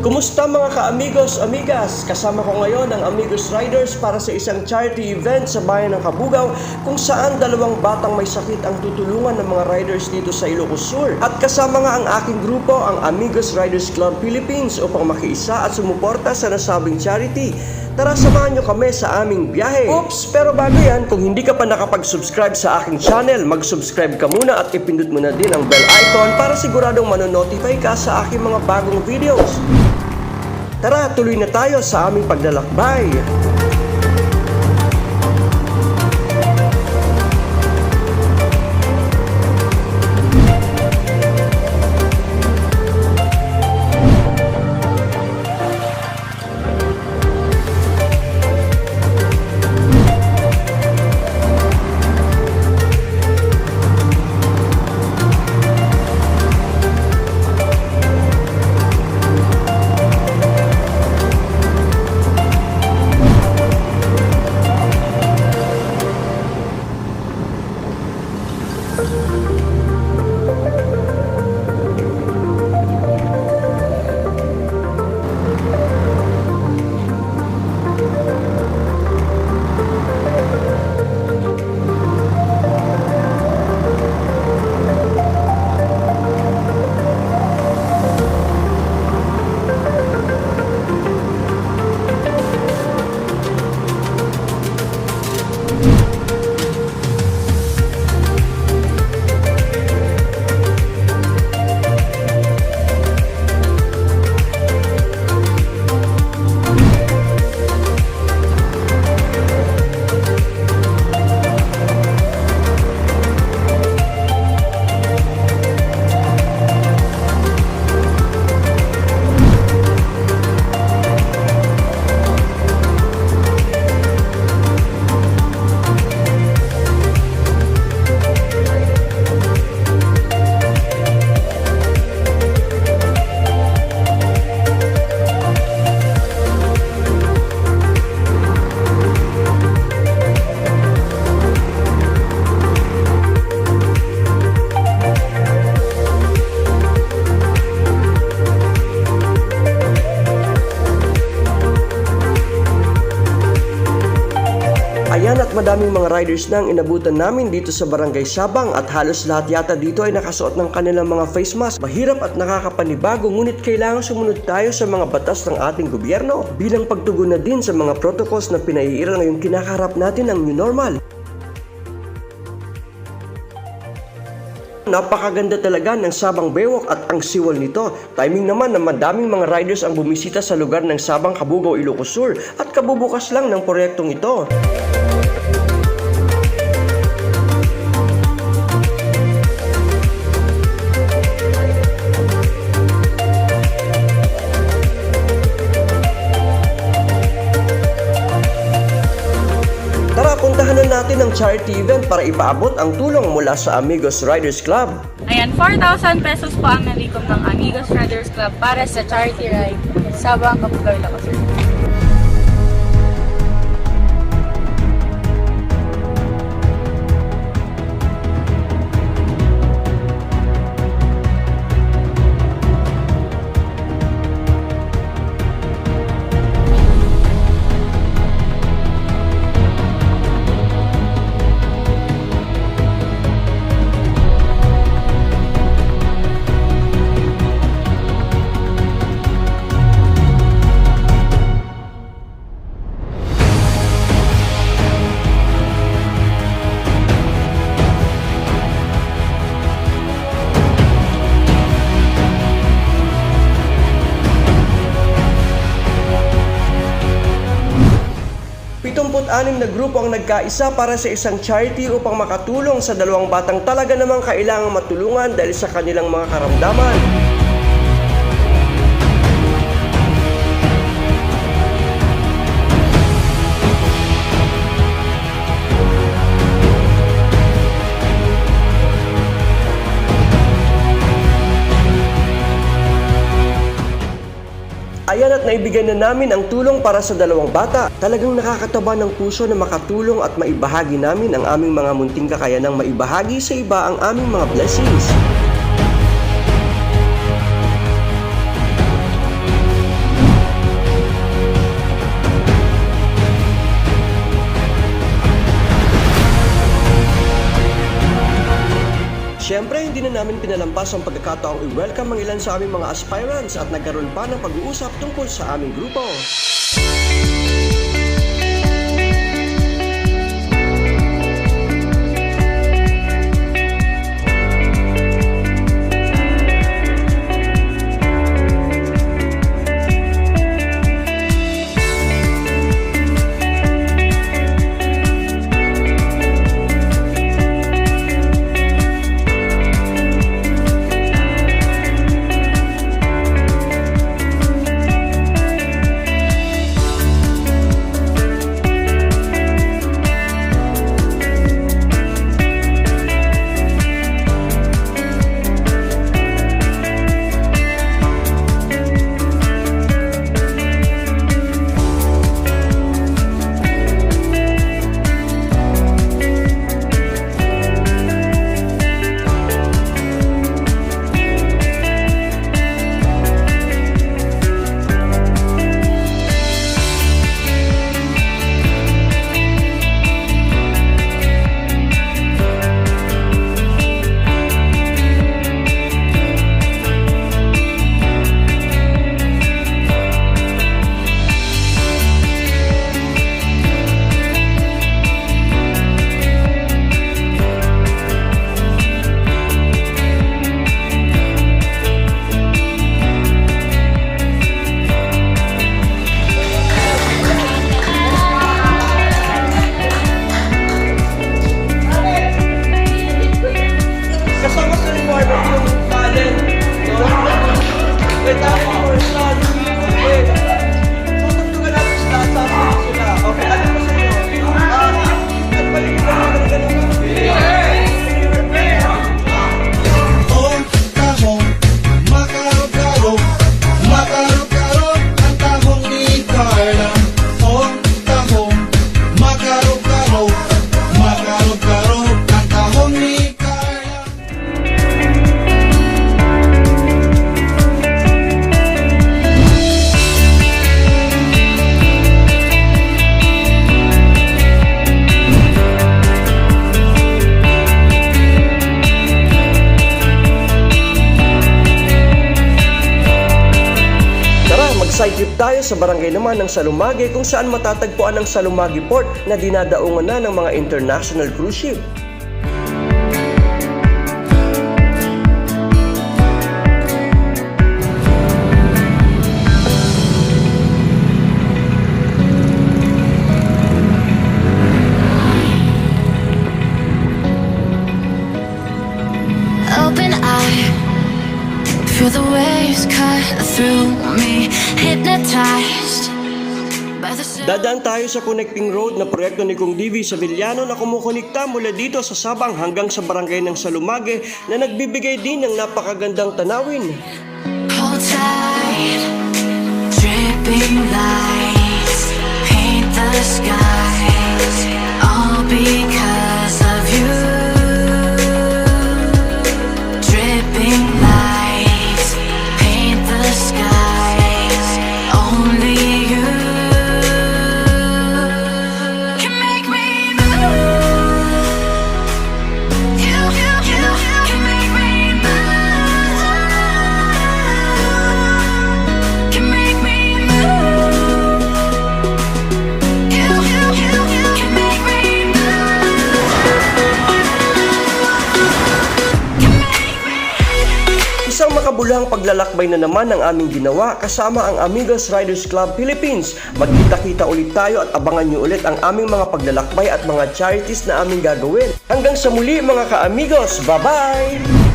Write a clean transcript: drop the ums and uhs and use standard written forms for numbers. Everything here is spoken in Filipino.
Kumusta mga ka-amigos, amigas? Kasama ko ngayon ang Amigos Riders para sa isang charity event sa bayan ng Kabugao kung saan dalawang batang may sakit ang tutulungan ng mga riders dito sa Ilocos Sur. At kasama nga ang aking grupo, ang Amigos Riders Club Philippines upang makiisa at sumuporta sa nasabing charity. Tara, samahan nyo kami sa aming biyahe. Oops! Pero bago yan, kung hindi ka pa nakapag-subscribe sa aking channel, mag-subscribe ka muna at ipindot mo na din ang bell icon para siguradong manonotify ka sa aking mga bagong videos. Tara, tuloy na tayo sa aming paglalakbay. Ayan, at madaming mga riders na ang inabutan namin dito sa Barangay Sabang at halos lahat yata dito ay nakasuot ng kanilang mga face mask. Mahirap at nakakapanibago, ngunit kailangan sumunod tayo sa mga batas ng ating gobyerno bilang pagtugon na din sa mga protocols na pinaiira ngayong kinakaharap natin ang new normal. Napakaganda talaga ng Sabang Bewok at ang siwal nito. Timing naman na madaming mga riders ang bumisita sa lugar ng Sabang, Kabugao, Ilocos Sur at kabubukas lang ng proyektong ito. Puntahan na natin ang charity event para ipaabot ang tulong mula sa Amigos Riders Club. Ayan, 4,000 pesos po ang nalikom ng Amigos Riders Club para sa charity ride Sabang, Kabugao, Ilocos Sur. Anim na grupo ang nagkaisa para sa isang charity upang makatulong sa dalawang batang talaga namang kailangang matulungan dahil sa kanilang mga karamdaman. Ayan, at naibigyan na namin ang tulong para sa dalawang bata. Talagang nakakataba ng puso na makatulong at maibahagi namin ang aming mga munting kakayanang maibahagi sa iba ang aming mga blessings. namin pinalampas ang pagkakataong i-welcome ang ilan sa aming mga aspirants at nagkaroon pa ng pag-uusap tungkol sa aming grupo. Kasama sa requirement yung talent, no? May talent for son. Okay. Tutugtugan natin sila, sasabihin sila. Okay, ano mo sa inyo? At balik ko naman ng ganun. Tahong, tahong, makarog-karog, makarog-karog ang tahong ni Carla. Tahong, makarog-karog, makarog-karog ang tahong ni Carla. Tara, mag-side trip tayo sa barangay naman ng Salumage kung saan matatagpuan ang Salumage Port na dinadaungan na ng mga international cruise ship. Open eye, feel the waves cut through me, hypnotized by the sound. Dadaan tayo sa connecting road na proyekto ni Kung Divi sa Villano na kumukonekta mula dito sa Sabang hanggang sa barangay ng Salumage na nagbibigay din ng napakagandang tanawin. Hold tight, dripping lights paint the skies, all because of you. Dripping lights paint the skies, only you can make me move. You can make me move. Can make me move. You can make me Isang makabuluhang paglalakbay na naman ang aming ginawa kasama ang Amigos Riders Club Philippines. Magkita-kita ulit tayo at abangan nyo ulit ang aming mga paglalakbay at mga charities na aming gagawin. Hanggang sa muli mga ka-amigos, bye-bye!